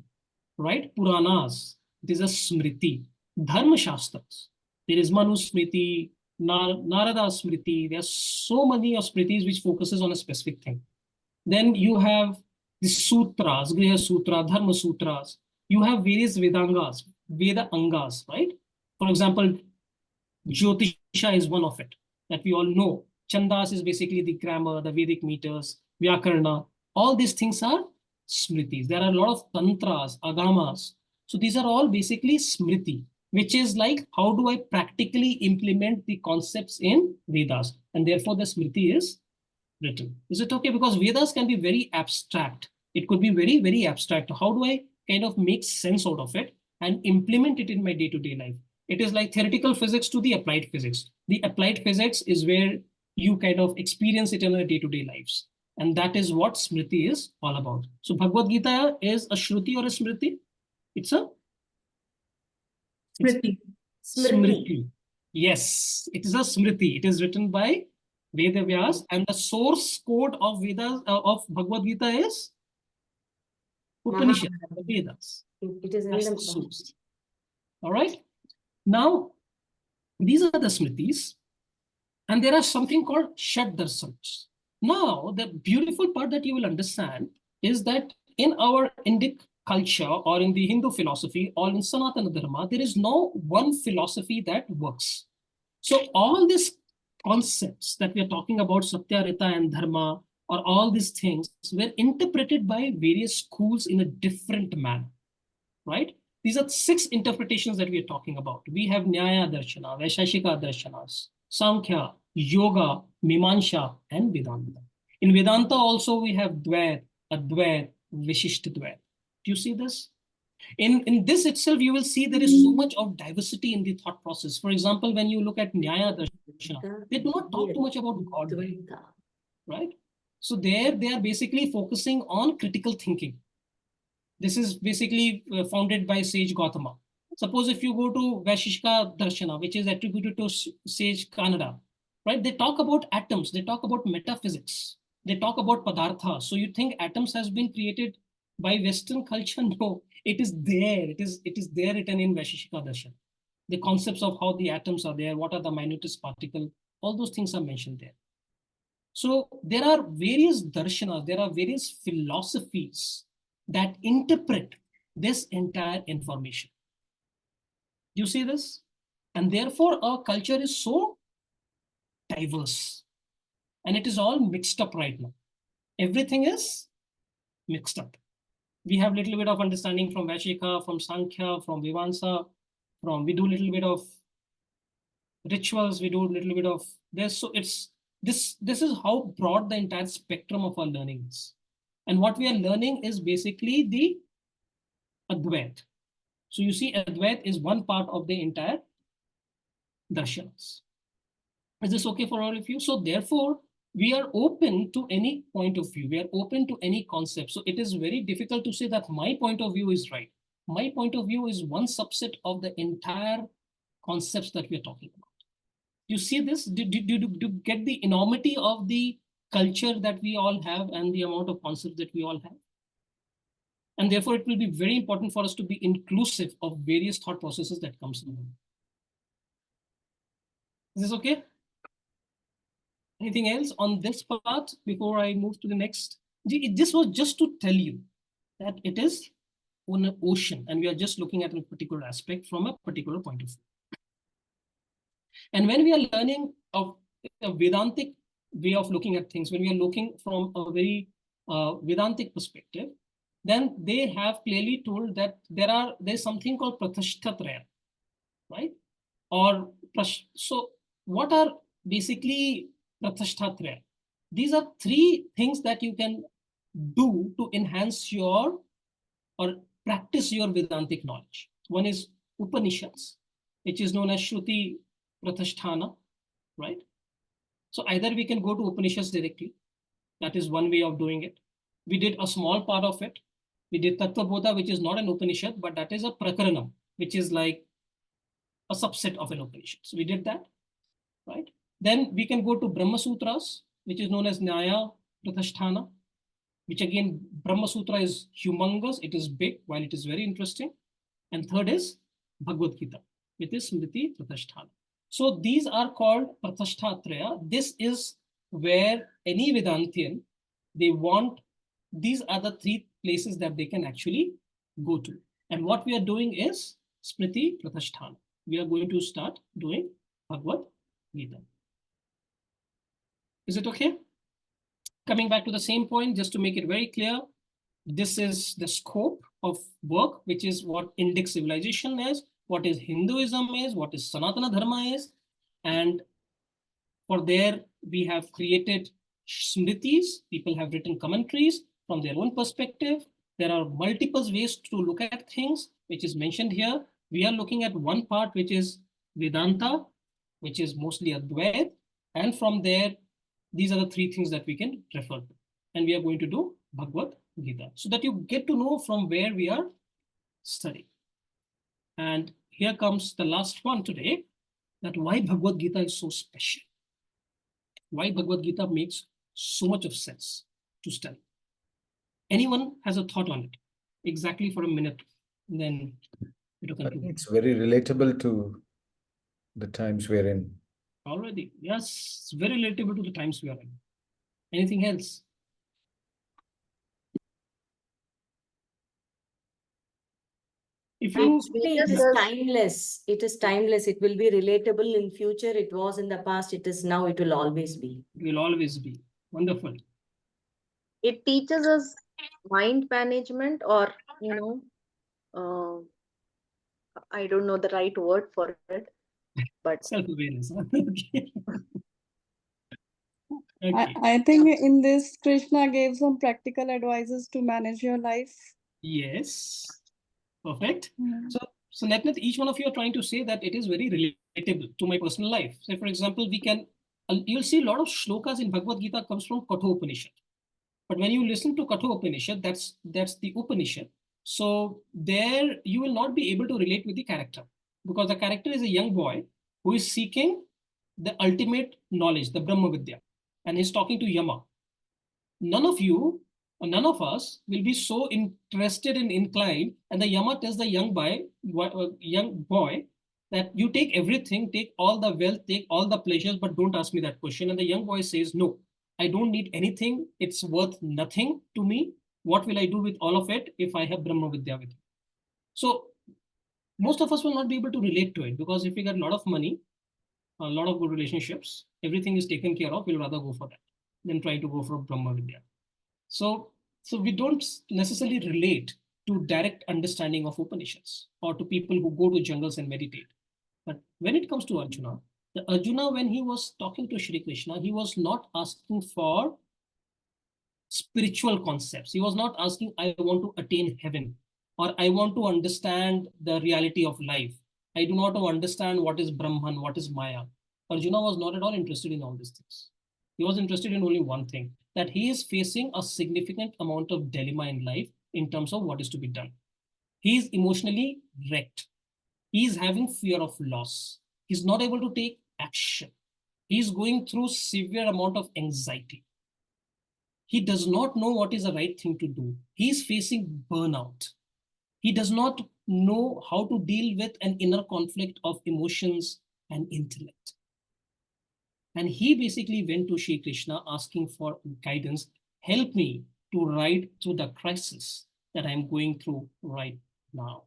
right? Puranas. It is a Smriti. Dharma Shastras. There is Manu Smriti, Narada Smriti. There are so many of Smritis which focuses on a specific thing. Then you have the sutras, Griha Sutra, Dharma Sutras. You have various Vedangas, Veda Angas, right? For example, Jyotisha is one of it that we all know. Chandas is basically the grammar, the Vedic meters, Vyakarna. All these things are Smritis. There are a lot of Tantras, Agamas. So these are all basically Smriti, which is like, how do I practically implement the concepts in Vedas? And therefore the Smriti is written. Is it okay? Because Vedas can be very abstract. It could be very, very abstract. How do I kind of make sense out of it and implement it in my day-to-day life? It is like theoretical physics to the applied physics. The applied physics is where you kind of experience it in our day-to-day lives. And that is what Smriti is all about. So Bhagavad Gita is a Shruti or a Smriti? It's a Smriti. Smriti. Yes, it is a Smriti. It is written by Veda Vyas, and the source code of Vedas of Bhagavad Gita is Upanishad, the Vedas. It is in That's the the source. All right. Now, these are the Smritis, and there are something called Shad Darsans. Now, the beautiful part that you will understand is that in our Indic culture or in the Hindu philosophy or in Sanatana Dharma, there is no one philosophy that works. So all these concepts that we are talking about, Satya, Rita, and Dharma, or all these things were interpreted by various schools in a different manner, right? These are 6 interpretations that we are talking about. We have Nyaya Darshana, Vaisheshika Darshanas, Sankhya, Yoga, Mimamsa, and Vedanta. In Vedanta also we have Dvait, Advait, Vishishta Dvait. Do you see this? In this itself, you will see there is so much of diversity in the thought process. For example, when you look at Nyaya Darshana, they do not talk too much about God, right? So there they are basically focusing on critical thinking. This is basically founded by sage Gautama. Suppose if you go to Vaisheshika Darshana, which is attributed to sage Kanada, right? They talk about atoms, they talk about metaphysics, they talk about Padartha. So you think atoms has been created by Western culture? No, it is there. It is there written in Vaisheshika Darshana. The concepts of how the atoms are there, what are the minutest particle, all those things are mentioned there. So there are various darshanas, there are various philosophies that interpret this entire information. You see this? And therefore our culture is so diverse and it is all mixed up right now. Everything is mixed up. We have a little bit of understanding from Vaisheshika, from Sankhya, from Vivansa, we do a little bit of rituals, we do a little bit of this. So this is how broad the entire spectrum of our learning is. And what we are learning is basically the Advait. So you see, Advait is one part of the entire darshanas. Is this okay for all of you? So therefore, we are open to any point of view. We are open to any concept. So it is very difficult to say that my point of view is right. My point of view is one subset of the entire concepts that we are talking about. You see this? Do you get the enormity of the culture that we all have and the amount of concepts that we all have? And therefore, it will be very important for us to be inclusive of various thought processes that comes in. Is this okay? Anything else on this part before I move to the next? This was just to tell you that it is on an ocean and we are just looking at a particular aspect from a particular point of view. And when we are learning of a Vedantic way of looking at things, when we are looking from a very Vedantic perspective, then they have clearly told that there's something called Pratishthatraya, right? Or so what are basically Pratishthatraya? These are 3 things that you can do to enhance your or practice your Vedantic knowledge. One is Upanishads, which is known as Shruti Pratisthana, right? So either we can go to Upanishads directly. That is one way of doing it. We did a small part of it. We did Tattva Bodha, which is not an Upanishad, but that is a Prakaranam, which is like a subset of an Upanishad. So we did that, right? Then we can go to Brahma Sutras, which is known as Nyaya Pratisthana, which again, Brahma Sutra is humongous. It is big, while it is very interesting. And third is Bhagwat Gita, which is Smriti Pratisthana. So these are called Pratishthatraya. This is where any Vedantian, they want, these are the 3 places that they can actually go to. And what we are doing is Smriti Pratisthana. We are going to start doing Bhagwat Gita. Is it okay? Coming back to the same point, just to make it very clear, this is the scope of work, which is what Indic civilization is, what is Hinduism is, what is Sanatana Dharma is. And for there, we have created smritis. People have written commentaries from their own perspective. There are multiple ways to look at things, which is mentioned here. We are looking at one part, which is Vedanta, which is mostly Advait. And from there, these are the 3 things that we can refer to. and we are going to do Bhagwat Gita, so that you get to know from where we are studying. And here comes the last one today, that why Bhagwat Gita is so special. Why Bhagwat Gita makes so much of sense to study. Anyone has a thought on it? Exactly for a minute, then it will I think conclude. it's very relatable to the times we're in. Already, yes, it's very relatable to the times we are in. Anything else? If you Actually, it is timeless. It is timeless. It will be relatable in future. It was in the past. It is now. It will always be. It will always be wonderful. It teaches us mind management, or, you know, I don't know the right word for it, but Self-awareness. Okay. I think in this, Krishna gave some practical advices to manage your life. Yes. Perfect. Mhm. So net each one of you are trying to say that it is very relatable to my personal life. Say, for example, you'll see a lot of shlokas in Bhagavad Gita comes from Kathopanishad. But when you listen to Kathopanishad, that's the Upanishad. So there you will not be able to relate with the character, because the character is a young boy who is seeking the ultimate knowledge, the Brahma Vidya, and he's talking to Yama. None of you, or none of us, will be so interested and inclined. And the Yama tells the young boy that you take everything, take all the wealth, take all the pleasures, but don't ask me that question. And the young boy says, no, I don't need anything. It's worth nothing to me. What will I do with all of it if I have Brahma Vidya with me? So most of us will not be able to relate to it, because if we got a lot of money, a lot of good relationships, everything is taken care of, we'll rather go for that than try to go for Brahma Vidya. So we don't necessarily relate to direct understanding of Upanishads or to people who go to jungles and meditate. But when it comes to Arjuna, when he was talking to Shri Krishna, he was not asking for spiritual concepts. He was not asking, I want to attain heaven, or I want to understand the reality of life. I do not understand what is Brahman, what is Maya. Arjuna was not at all interested in all these things. He was interested in only one thing, that he is facing a significant amount of dilemma in life in terms of what is to be done. He is emotionally wrecked. He is having fear of loss. He's not able to take action. He's going through severe amount of anxiety. He does not know what is the right thing to do. He is facing burnout. He does not know how to deal with an inner conflict of emotions and intellect. And he basically went to Shri Krishna asking for guidance. Help me to ride through the crisis that I'm going through right now.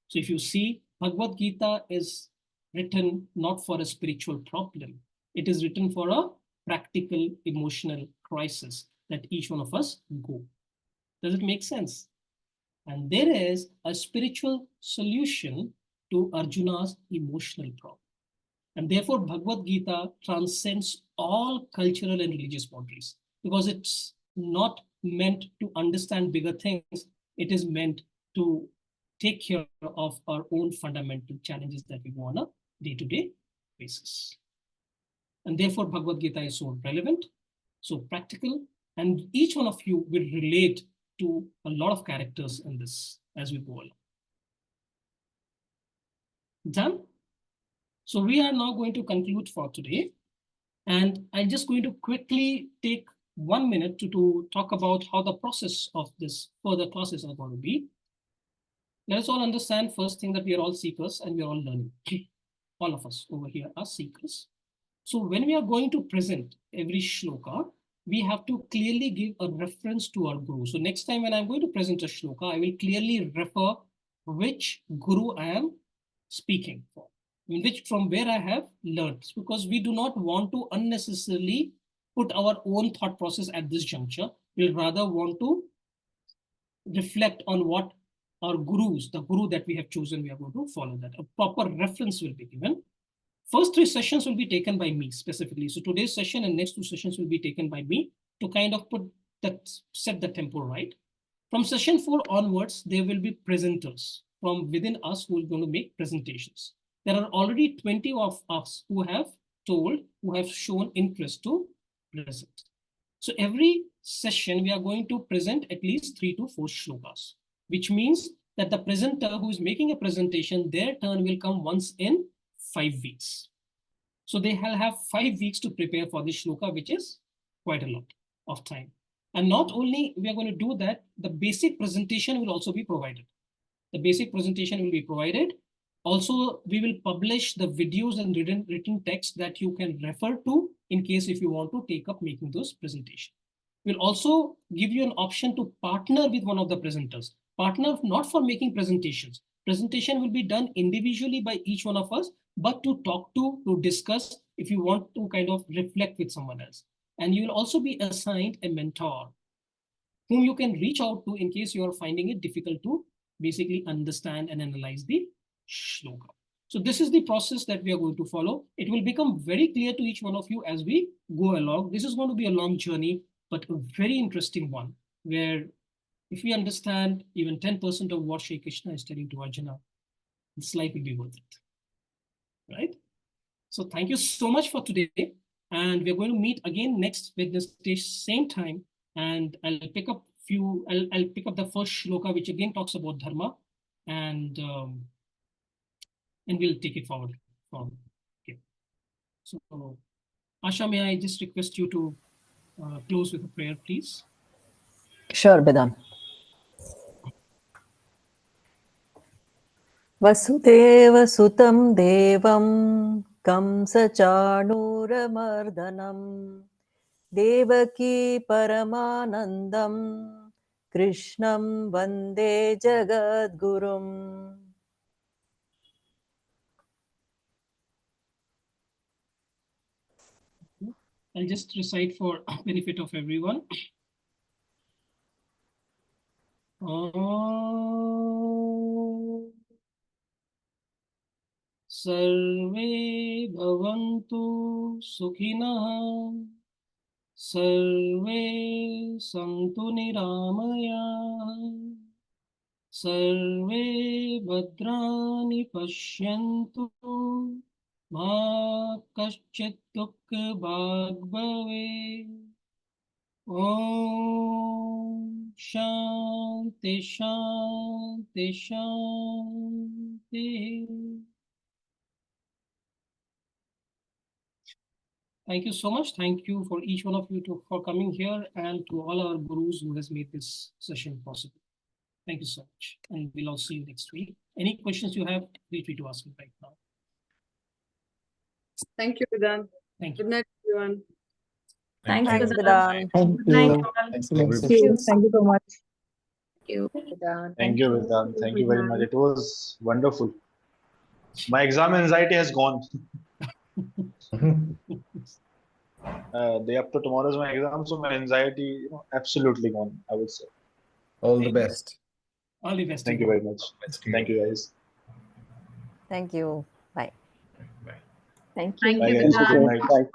So if you see, Bhagavad Gita is written not for a spiritual problem. It is written for a practical emotional crisis that each one of us go. Does it make sense? And there is a spiritual solution to Arjuna's emotional problem. And therefore, Bhagavad Gita transcends all cultural and religious boundaries, because it's not meant to understand bigger things. It is meant to take care of our own fundamental challenges that we go on a day-to-day basis. And therefore, Bhagavad Gita is so relevant, so practical, and each one of you will relate to a lot of characters in this as we go along. Done? So we are now going to conclude for today. And I'm just going to quickly take 1 minute to talk about how the process of this further classes are going to be. Let us all understand first thing that we are all seekers and we are all learning. All of us over here are seekers. So when we are going to present every shloka, we have to clearly give a reference to our guru. So next time when I'm going to present a shloka, I will clearly refer which guru I am speaking for, from where I have learned, because we do not want to unnecessarily put our own thought process at this juncture. We'll rather want to reflect on what our gurus, the guru that we have chosen, we are going to follow that. A proper reference will be given. First 3 sessions will be taken by me specifically. So today's session and next 2 sessions will be taken by me to kind of set the tempo right. From session 4 onwards, there will be presenters from within us who are going to make presentations. There are already 20 of us who have shown interest to present. So every session, we are going to present at least 3 to 4 shlokas, which means that the presenter who is making a presentation, their turn will come once in 5 weeks. So they will have 5 weeks to prepare for this shloka, which is quite a lot of time. And not only we are going to do that, the basic presentation will also be provided. The basic presentation will be provided. Also, we will publish the videos and written text that you can refer to in case if you want to take up making those presentations. We'll also give you an option to partner with one of the presenters. Partner not for making presentations. Presentation will be done individually by each one of us, but to talk to discuss if you want to kind of reflect with someone else. And you will also be assigned a mentor whom you can reach out to in case you are finding it difficult to basically understand and analyze the shloka. So this is the process that we are going to follow. It will become very clear to each one of you as we go along. This is going to be a long journey, but a very interesting one, where if we understand even 10% of what Shri Krishna is telling to Arjuna, this life will be worth it, right? So thank you so much for today. And we're going to meet again next Wednesday, same time. And I'll pick up I'll pick up the first shloka, which again talks about dharma, and we'll take it forward from here. So Asha, may I just request you to close with a prayer, please? Sure, Vedant. Vasudeva sutam devam kamsachanuramardanam devaki paramanandam krishnam vande jagadgurum. I'll just recite for benefit of everyone. Sarve bhavantu sukhinah, sarve santu niramaya, sarve bhadrani pashyantu, ma kaschit dukkha bhag bhave. Om Shanti Shanti Shanti. Thank you so much. Thank you for each one of you for coming here, and to all our gurus who has made this session possible. Thank you so much. And we'll all see you next week. Any questions you have, feel free to ask me right now. Thank you, Vedant. Thank you. Good night, everyone. Thanks, you. Vedant. Thank Good night, you. all. Thanks, Thank everybody. you. Thank you so much. Thank you, Vedant. Thank you, Vedant. Thank you very much. It was wonderful. My exam anxiety has gone. Day after tomorrow is my exam, so my anxiety, absolutely gone, I would say. All the best. All the best. Thank you very much. Thank you, guys. Thank you. Bye. Bye. Thank Bye, you. guys. Thank you, Good sir. night. Bye.